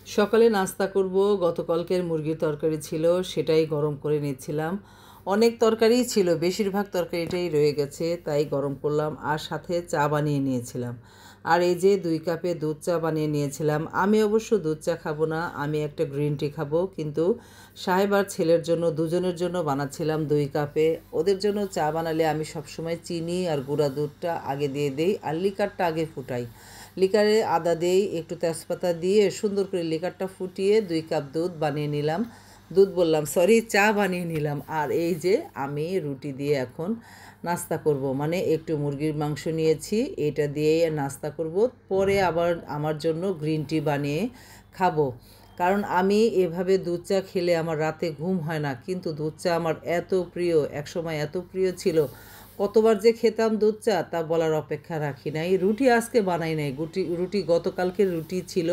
সকালে নাস্তা করব। গতকালকের মুরগির তরকারি ছিল, সেটাই গরম করে নিচ্ছিলাম। অনেক তরকারিই ছিল, বেশিরভাগ তরকারিটাই রয়ে গেছে, তাই গরম করলাম। আর সাথে চা বানিয়ে নিয়েছিলাম। আর এই যে 2 কাপে দুধ চা বানিয়ে নিয়েছিলাম। আমি অবশ্য দুধ চা খাবো না, আমি একটা গ্রিন টি খাবো। কিন্তু সাহেব আর ছেলের জন্য, দুজনের জন্য বানাচ্ছিলাম 2 কাপে। ওদের জন্য চা বানালে আমি সবসময় চিনি আর গুঁড়া দুধটা আগে দিয়ে দিই, আর লিকারটা আগে ফুটাই। লিকারে আদা দেই, একটু তেজপাতা দিয়ে সুন্দর করে লিকারটা ফুটিয়ে 2 কাপ দুধ বানিয়ে নিলাম। দুধ বললাম, সরি, চা বানিয়ে নিলাম। আর এই যে আমি রুটি দিয়ে এখন নাস্তা করব, মানে একটু মুরগির মাংস নিয়েছি, এটা দিয়ে নাস্তা করব। পরে আবার আমার জন্য গ্রিন টি বানিয়ে খাবো। কারণ আমি এভাবে দুধ চা খেলে আমার রাতে ঘুম হয় না। কিন্তু দুধ চা আমার এত প্রিয়, একসময় এত প্রিয় ছিল, কতবার যে খেতাম দুধ চা তা বলার অপেক্ষা রাখি নাই। রুটি আজকে বানাই নাই, রুটি গতকালকের রুটি ছিল,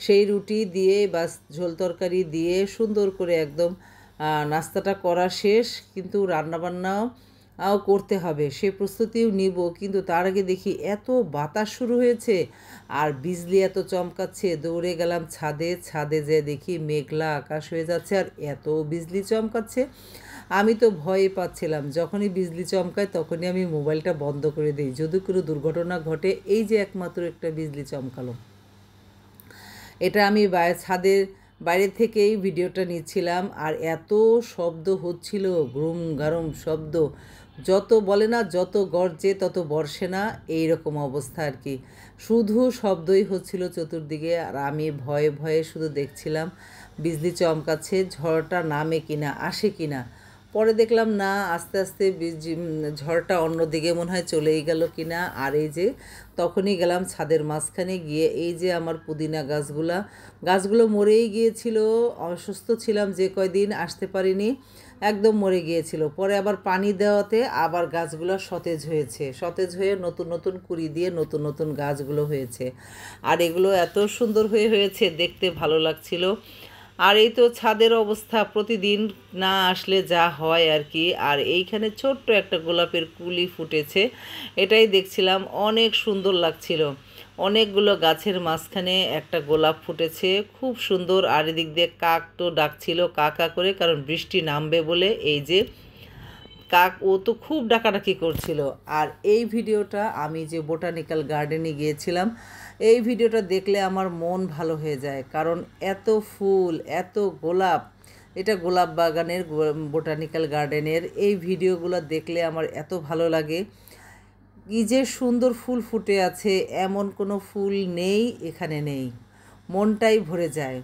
সেই রুটি দিয়ে বাস ঝোল তরকারি দিয়ে সুন্দর করে একদম নাস্তাটা করা শেষ। কিন্তু রান্নাবান্নাও করতে হবে, সে প্রস্তুতিও নিব। কিন্তু তার আগে দেখি এত বাতাস শুরু হয়েছে আর বিজলি এত চমকাচ্ছে, দৌড়ে গেলাম ছাদে। ছাদে যেয়ে দেখি মেঘলা আকাশ হয়ে যাচ্ছে আর এত বিজলি চমকাচ্ছে, আমি তো ভয়ে পাচ্ছিলাম। যখনই বিজলি চমকায় তখনই আমি মোবাইলটা বন্ধ করে দিই, যদি কোনো দুর্ঘটনা ঘটে। এই যে একমাত্র একটা বিজলি চমকালো, এটা আমি ছাদের বাইরে থেকেই ভিডিওটা নিচ্ছিলাম। আর এত শব্দ হচ্ছিল, গ্রুম গারম শব্দ। যত বলে না, যত গর্জে তত বর্ষে না, এই রকম অবস্থা আর কি। শুধু শব্দই হচ্ছিল চতুর্দিকে, আর আমি ভয়ে ভয়ে শুধু দেখছিলাম বিজলি চমকাচ্ছে, ঝড়টা নামে কিনা, আসে কিনা। পরে দেখলাম না, আস্তে আস্তে ঝড়টা অন্যদিকে মনে হয় চলেই গেল কিনা। আর এই যে তখনই গেলাম ছাদের মাঝখানে গিয়ে, এই যে আমার পুদিনা গাছগুলো মরেই গিয়েছিল। অসুস্থ ছিলাম যে কয়দিন, আসতে পারিনি, একদম মরে গিয়েছিল। পরে আবার পানি দেওয়াতে আবার গাছগুলো সতেজ হয়েছে, সতেজ হয়ে নতুন নতুন কুঁড়ি দিয়ে নতুন নতুন গাছগুলো হয়েছে। আর এগুলো এত সুন্দর হয়েছে, দেখতে ভালো লাগছিল। আর এই তো ছাদের অবস্থা, প্রতিদিন না আসলে যা হয় আর কি। আর এইখানে ছোট্ট একটা গোলাপের কুলি ফুটেছে, এটাই দেখছিলাম, অনেক সুন্দর লাগছিল। অনেকগুলো গাছের মাঝখানে একটা গোলাপ ফুটেছে, খুব সুন্দর। আর এদিক দিয়ে কাক তো ডাকছিল কা কা করে, কারণ বৃষ্টি নামবে বলে। এই যে কাক, ও তো খুব ডাকাডাকি করছিল। আর এই ভিডিওটা আমি যে বোটানিক্যাল গার্ডেনে গিয়েছিলাম, এই ভিডিওটা দেখলে আমার মন ভালো হয়ে যায়। কারণ এত ফুল, এত গোলাপ, এটা গোলাপ বাগানের, বোটানিক্যাল গার্ডেনের এই ভিডিওগুলো দেখলে আমার এত ভালো লাগে। কী যে সুন্দর ফুল ফুটে আছে, এমন কোনো ফুল নেই এখানে নেই, মনটাই ভরে যায়।